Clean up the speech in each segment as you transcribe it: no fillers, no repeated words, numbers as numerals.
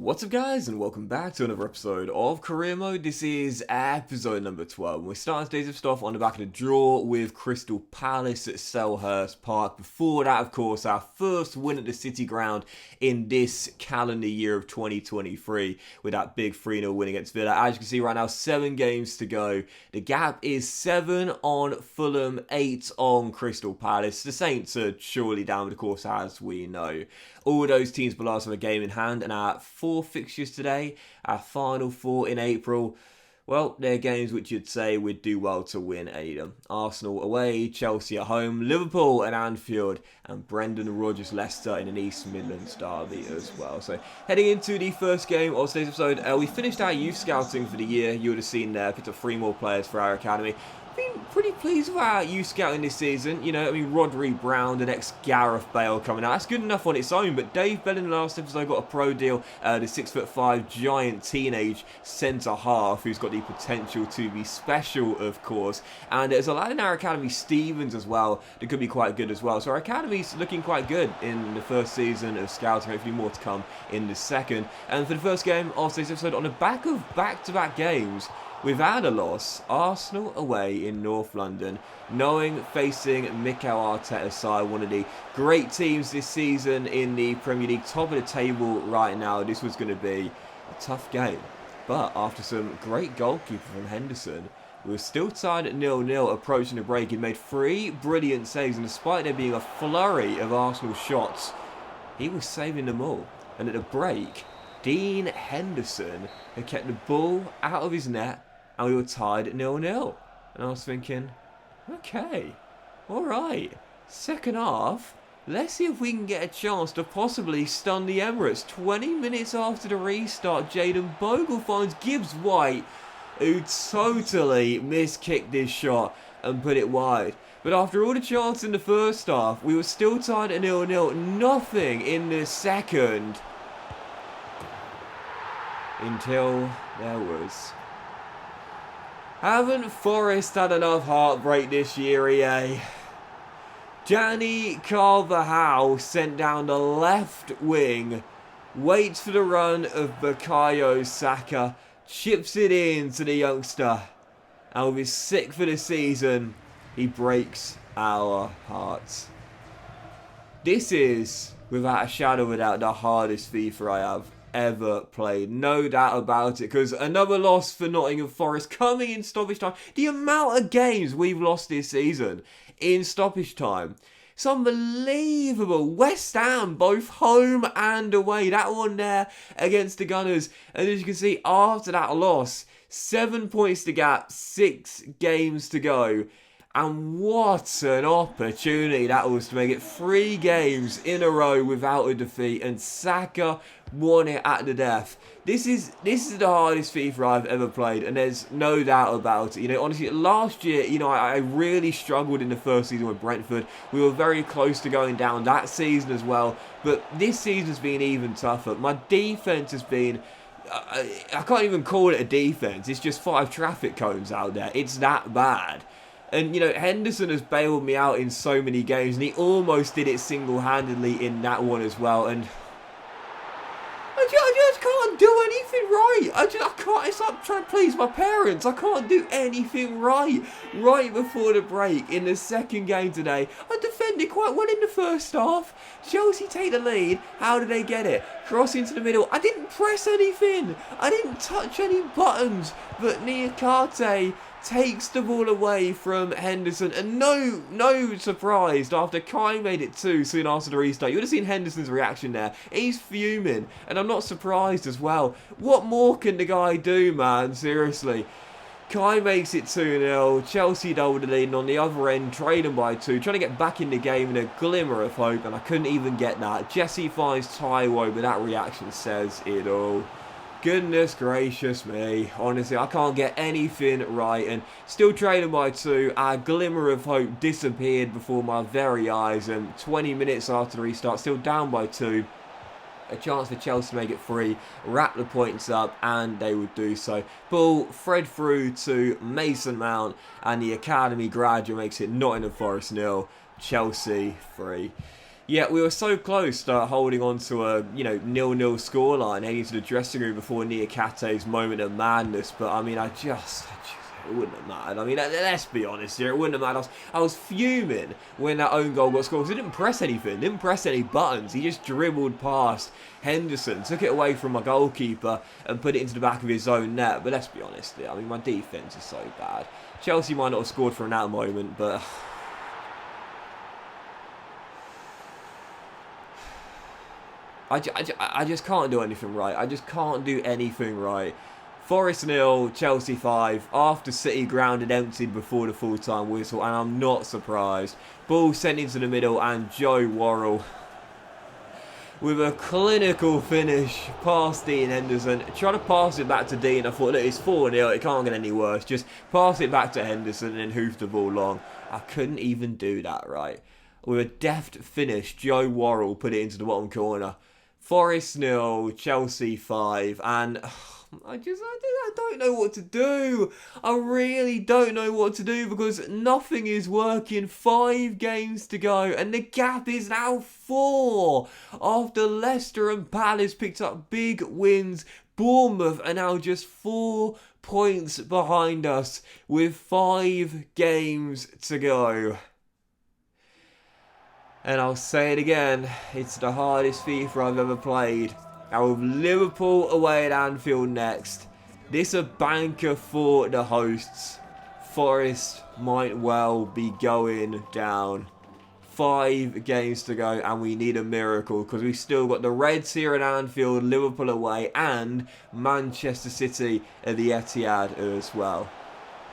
What's up guys, and welcome back to another episode of Career Mode. This is episode number 12. We're starting today's stuff on the back of the draw with Crystal Palace at Selhurst Park. Before that, of course, our first win at the City Ground in this calendar year of 2023 with that big 3-0 win against Villa. As you can see right now, 7 games to go. The gap is 7 on Fulham, 8 on Crystal Palace. The Saints are surely down, but of course, as we know, all those teams below us have a game in hand, and our 4 fixtures today, our final 4 in April, well, they're games which you'd say we'd do well to win any of them. Arsenal away, Chelsea at home, Liverpool at Anfield, and Brendan Rodgers Leicester in an East Midlands derby as well. So heading into the first game of today's episode, we finished our youth scouting for the year. You would have seen there, picked up 3 more players for our academy. Been pretty pleased with our youth scouting this season. You know, I mean, Rodri Brown, the next Gareth Bale coming out. That's good enough on its own, but Dave Bell in the last episode got a pro deal. The 6'5" giant teenage centre-half who's got the potential to be special, of course. And there's a lad in our academy, Stevens, as well, that could be quite good as well. So our academy's looking quite good in the first season of scouting. Hopefully more to come in the second. And for the first game of today's episode, on the back of back-to-back games, without a loss, Arsenal away in North London, knowing facing Mikel Arteta's side, one of the great teams this season in the Premier League, top of the table right now, this was going to be a tough game. But after some great goalkeeping from Henderson, we were still tied at 0-0 approaching the break. He made 3 brilliant saves, and despite there being a flurry of Arsenal shots, he was saving them all. And at the break, Dean Henderson had kept the ball out of his net, and we were tied at 0-0. And I was thinking, okay, alright, second half, let's see if we can get a chance to possibly stun the Emirates. 20 minutes after the restart, Jayden Bogle finds Gibbs White, who totally miskicked this shot and put it wide. But after all the chances in the first half, we were still tied at 0-0, nothing in the second, until there was. Haven't Forest had enough heartbreak this year, EA? Gianni Carvajal sent down the left wing, waits for the run of Bukayo Saka, chips it in to the youngster, and with his 6th for the season, he breaks our hearts. This is, without a shadow of a doubt, the hardest FIFA I have ever played, no doubt about it, because another loss for Nottingham Forest coming in stoppage time. The amount of games we've lost this season in stoppage time, it's unbelievable. West Ham, both home and away, that one there against the Gunners, and as you can see, after that loss, 7 points to gap, 6 games to go. And what an opportunity that was to make it 3 games in a row without a defeat, and Saka won it at the death. This is the hardest FIFA I've ever played, and there's no doubt about it. You know, honestly, last year, you know, I really struggled in the first season with Brentford. We were very close to going down that season as well, but this season's been even tougher. My defence has been, I can't even call it a defence, it's just 5 traffic cones out there. It's that bad. And, you know, Henderson has bailed me out in so many games, and he almost did it single-handedly in that one as well. And I just can't do anything right. I can't. It's like trying to please my parents. I can't do anything right. Right before the break in the second game today, I defended quite well in the first half. Chelsea take the lead. How did they get it? Cross into the middle. I didn't press anything. I didn't touch any buttons. But Niakate takes the ball away from Henderson, and no surprise, after Kai made it 2 soon after the restart, you would have seen Henderson's reaction there. He's fuming, and I'm not surprised as well. What more can the guy do, man? Seriously. Kai makes it 2-0, Chelsea doubled the lead, and on the other end, trailing by 2, trying to get back in the game in a glimmer of hope, and I couldn't even get that. Jesse finds Taiwo, but that reaction says it all. Goodness gracious me, honestly, I can't get anything right, and still trailing by 2, our glimmer of hope disappeared before my very eyes, and 20 minutes after the restart, still down by 2, a chance for Chelsea to make it 3, wrap the points up, and they would do so. Ball thread through to Mason Mount, and the academy graduate makes it Nottingham Forest 0, Chelsea 3. Yeah, we were so close to holding on to a, 0-0 scoreline heading to the dressing room before Niakate's moment of madness. But, I mean, it wouldn't have mattered. I mean, let's be honest here, it wouldn't have mattered. I was fuming when that own goal got scored because he didn't press anything, didn't press any buttons. He just dribbled past Henderson, took it away from my goalkeeper and put it into the back of his own net. But let's be honest here, I mean, my defence is so bad. Chelsea might not have scored from that moment, but... I just can't do anything right. I just can't do anything right. Forest 0, Chelsea 5, after City grounded emptied before the full-time whistle, and I'm not surprised. Ball sent into the middle, and Joe Worrell, with a clinical finish past Dean Henderson, trying to pass it back to Dean. I thought, look, it's 4-0, it can't get any worse. Just pass it back to Henderson and then hoof the ball long. I couldn't even do that right. With a deft finish, Joe Worrell put it into the bottom corner. Forest 0, Chelsea 5, and I don't know what to do. I really don't know what to do because nothing is working. 5 games to go, and the gap is now 4. After Leicester and Palace picked up big wins, Bournemouth are now just 4 points behind us with 5 games to go. And I'll say it again, it's the hardest FIFA I've ever played. Now with Liverpool away at Anfield next, this a banker for the hosts. Forest might well be going down. 5 games to go and we need a miracle because we've still got the Reds here at Anfield, Liverpool away and Manchester City at the Etihad as well.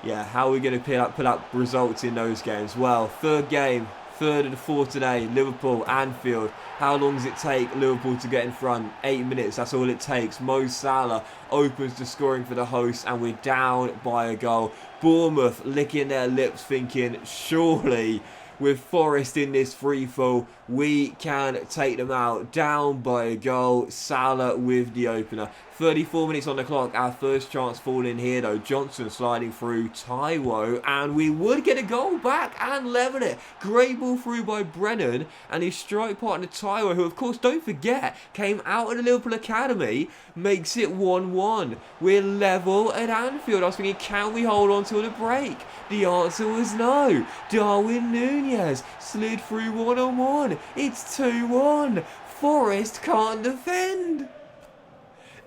Yeah, how are we going to put up results in those games? Well, third game. Third of the 4 today, Liverpool, Anfield. How long does it take Liverpool to get in front? 8 minutes, that's all it takes. Mo Salah opens the scoring for the hosts and we're down by a goal. Bournemouth licking their lips thinking, surely with Forest in this free-fall, we can take them out. Down by a goal, Salah with the opener. 34 minutes on the clock, our first chance falling here though. Johnson sliding through Taiwo, and we would get a goal back and level it. Great ball through by Brennan, and his strike partner Taiwo, who of course, don't forget, came out of the Liverpool Academy, makes it 1-1. We're level at Anfield. I was thinking, can we hold on till the break? The answer was no. Darwin Núñez slid through 1-on-1. It's 2-1. Forest can't defend.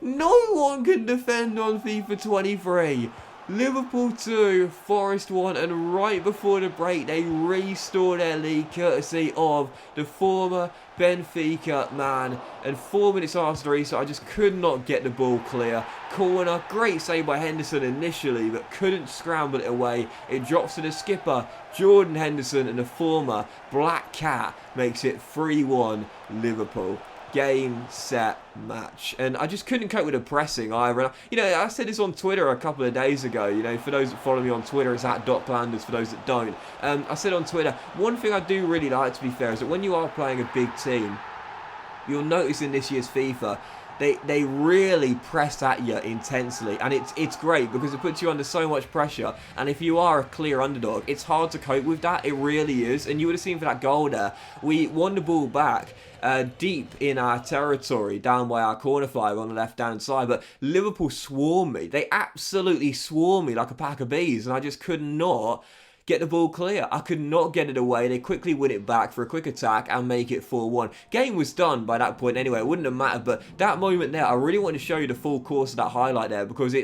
No one can defend on FIFA 23. Liverpool 2, Forest 1, and right before the break they restore their lead courtesy of the former Benfica man. And 4 minutes after the restart, I just could not get the ball clear. Corner, great save by Henderson initially, but couldn't scramble it away. It drops to the skipper, Jordan Henderson, and the former Black Cat makes it 3-1 Liverpool. Game, set, match. And I just couldn't cope with the pressing either. I said this on Twitter a couple of days ago. For those that follow me on Twitter, it's at @Planders for those that don't. I said on Twitter, one thing I do really like, to be fair, is that when you are playing a big team, you'll notice in this year's FIFA, they really press at you intensely, and it's great because it puts you under so much pressure. And if you are a clear underdog, it's hard to cope with that. It really is. And you would have seen for that goal there, we won the ball back deep in our territory, down by our corner flag on the left-hand side. But Liverpool swarmed me. They absolutely swarmed me like a pack of bees, and I just could not get the ball clear. I could not get it away. They quickly win it back for a quick attack and make it 4-1. Game was done by that point anyway. It wouldn't have mattered, but that moment there, I really want to show you the full course of that highlight there because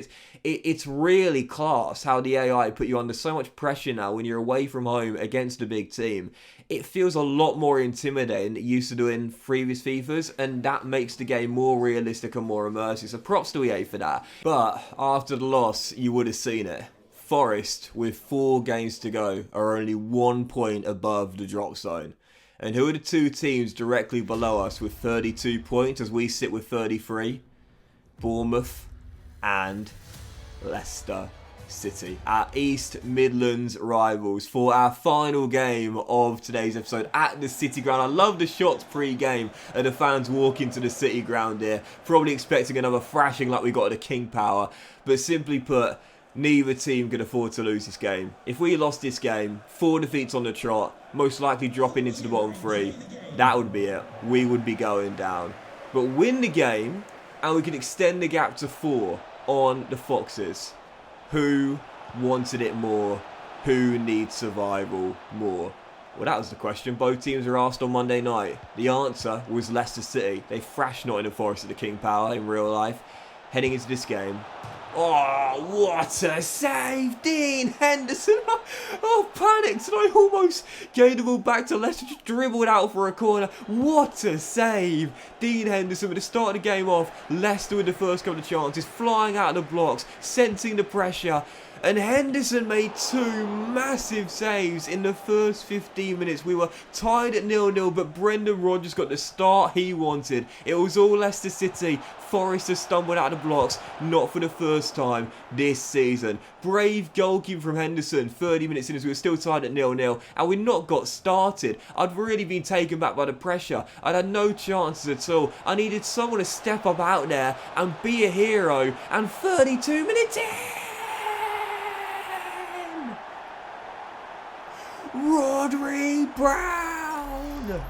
it's really class how the AI put you under so much pressure now when you're away from home against a big team. It feels a lot more intimidating than it used to do in previous FIFAs, and that makes the game more realistic and more immersive. So props to EA for that. But after the loss, you would have seen it. Forest, with 4 games to go, are only 1 point above the drop zone. And who are the 2 teams directly below us with 32 points as we sit with 33? Bournemouth and Leicester City, our East Midlands rivals, for our final game of today's episode at the City Ground. I love the shots pre-game and the fans walking to the City Ground here, probably expecting another thrashing like we got at the King Power. But simply put, Neither team can afford to lose this game. If we lost this game, 4 defeats on the trot, most likely dropping into the bottom 3, that would be it. We would be going down. But win the game, and we can extend the gap to 4 on the Foxes. Who wanted it more? Who needs survival more? Well, that was the question both teams were asked on Monday night. The answer was Leicester City. They thrashed Nottingham Forest at the King Power in real life. Heading into this game. Oh, what a save! Dean Henderson! Oh, panicked, and I almost gave the ball back to Leicester, just dribbled out for a corner. What a save! Dean Henderson with the start of the game off. Leicester with the first couple of chances, flying out of the blocks, sensing the pressure. And Henderson made 2 massive saves in the first 15 minutes. We were tied at 0-0, but Brendan Rodgers got the start he wanted. It was all Leicester City. Forest has stumbled out of the blocks, not for the first time this season. Brave goalkeeping from Henderson, 30 minutes in as we were still tied at 0-0, and we not got started. I'd really been taken back by the pressure. I'd had no chances at all. I needed someone to step up out there and be a hero, and 32 minutes in! Rodri Brown!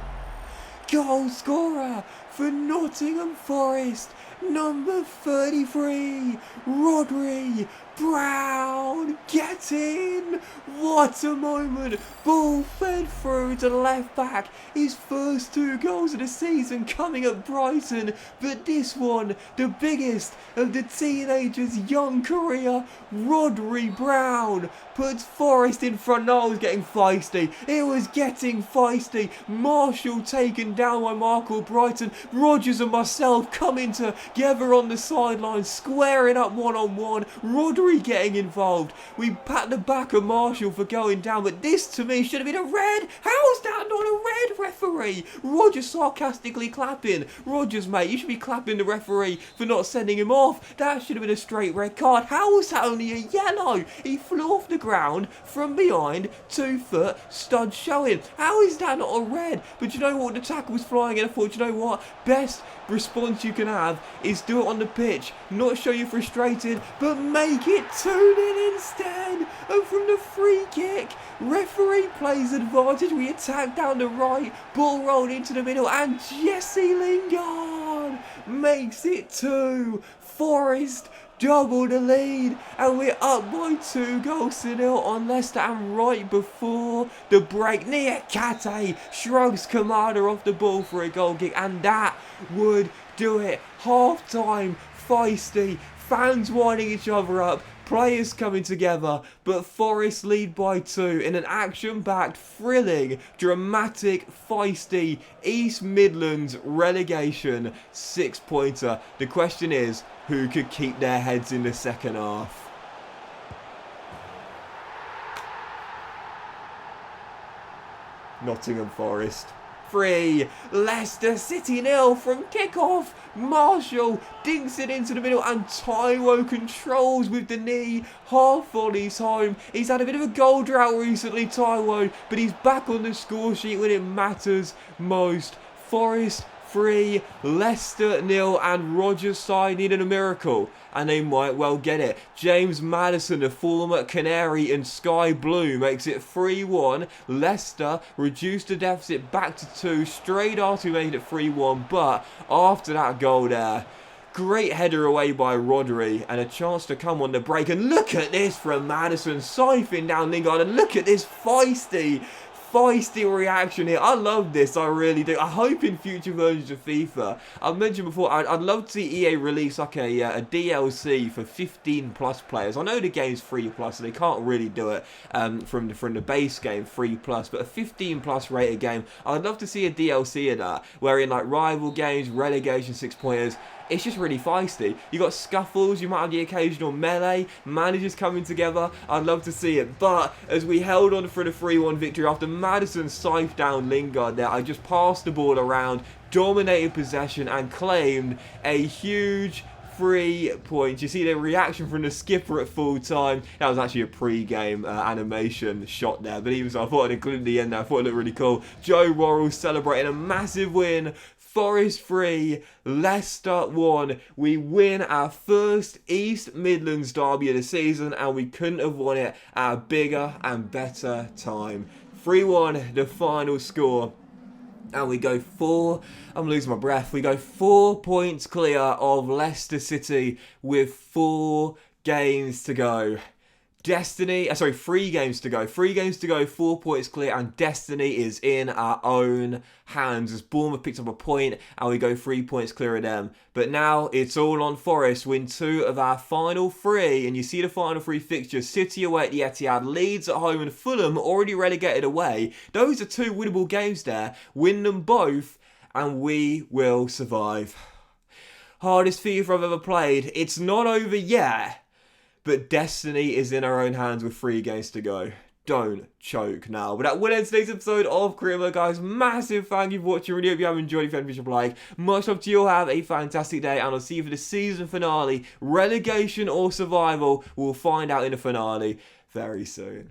Goal scorer for Nottingham Forest, number 33, Rodri Brown, get in! What a moment! Ball fed through to the left back. His first 2 goals of the season coming at Brighton, but this one, the biggest of the teenager's young career, Rodri Brown puts Forest in front. No, it was getting feisty. It was getting feisty. Marshall taken down by Marco Brighton. Rodgers and myself coming together on the sideline, squaring up one-on-one. Rodri getting involved. We pat the back of Marshall for going down, but this to me should have been a red. How is that not a red, referee? Rodgers sarcastically clapping. Rodgers, mate, you should be clapping the referee for not sending him off. That should have been a straight red card. How was that only a yellow? He flew off the ground from behind, 2 foot, stud showing. How is that not a red? But you know what? The tackle was flying in. I thought, you know what? Best response you can have is do it on the pitch, not show you're frustrated, but make it 2-0 instead. And from the free kick, referee plays advantage. We attack down the right, ball rolled into the middle, and Jesse Lingard makes it 2. Forest double the lead, and we're up by 2-0 on Leicester. And right before the break, Niakate shrugs Kamada off the ball for a goal kick, and that would do it. Half time, feisty, fans winding each other up, players coming together, but Forest lead by 2 in an action-packed, thrilling, dramatic, feisty East Midlands relegation 6-pointer. The question is, who could keep their heads in the second half? Nottingham Forest 3, Leicester City 0 from kickoff. Marshall dinks it into the middle, and Taiwo controls with the knee. Half volleys home. He's had a bit of a goal drought recently, Taiwo, but he's back on the score sheet when it matters most. Forest 3, Leicester 0, and Rodgers' side needed a miracle, and they might well get it. James Maddison, the former Canary in Sky Blue, makes it 3-1. Leicester reduced the deficit back to 2 straight after we made it 3-1, but after that goal there, great header away by Rodri, and a chance to come on the break. And look at this from Maddison, siphoning down Lingard, and look at this feisty reaction here. I love this, I really do. I hope in future versions of FIFA, I've mentioned before, I'd love to see EA release like a DLC for 15 plus players. I know the game's free plus, so they can't really do it from the base game free plus, but a 15 plus rated game, I'd love to see a DLC of that, where in like rival games, relegation 6-pointers, it's just really feisty. You got scuffles, you might have the occasional melee, managers coming together. I'd love to see it. But as we held on for the 3-1 victory after Maddison scythed down Lingard there, I just passed the ball around, dominated possession, and claimed a huge 3 points. You see the reaction from the skipper at full time. That was actually a pre-game animation shot there, but even so, I thought I'd include the end there. I thought it looked really cool. Joe Worrell celebrating a massive win Forest 3, Leicester 1. We win our first East Midlands derby of the season, and we couldn't have won it at a bigger and better time. 3-1, the final score. And we go I'm losing my breath. We go 4 points clear of Leicester City with 4 games to go. 3 games to go. 3 games to go, 4 points clear, and destiny is in our own hands as Bournemouth picked up a point and we go 3 points clear of them. But now it's all on Forest. Win 2 of our final 3, and you see the final 3 fixtures: City away at the Etihad, Leeds at home, and Fulham already relegated away. Those are 2 winnable games there. Win them both and we will survive. Hardest FIFA I've ever played. It's not over yet. But destiny is in our own hands with 3 games to go. Don't choke now. But that will end today's episode of Career Mode, guys. Massive thank you for watching. Really hope you have enjoyed. If you haven't, like. Much love to you all. Have a fantastic day. And I'll see you for the season finale. Relegation or survival. We'll find out in the finale very soon.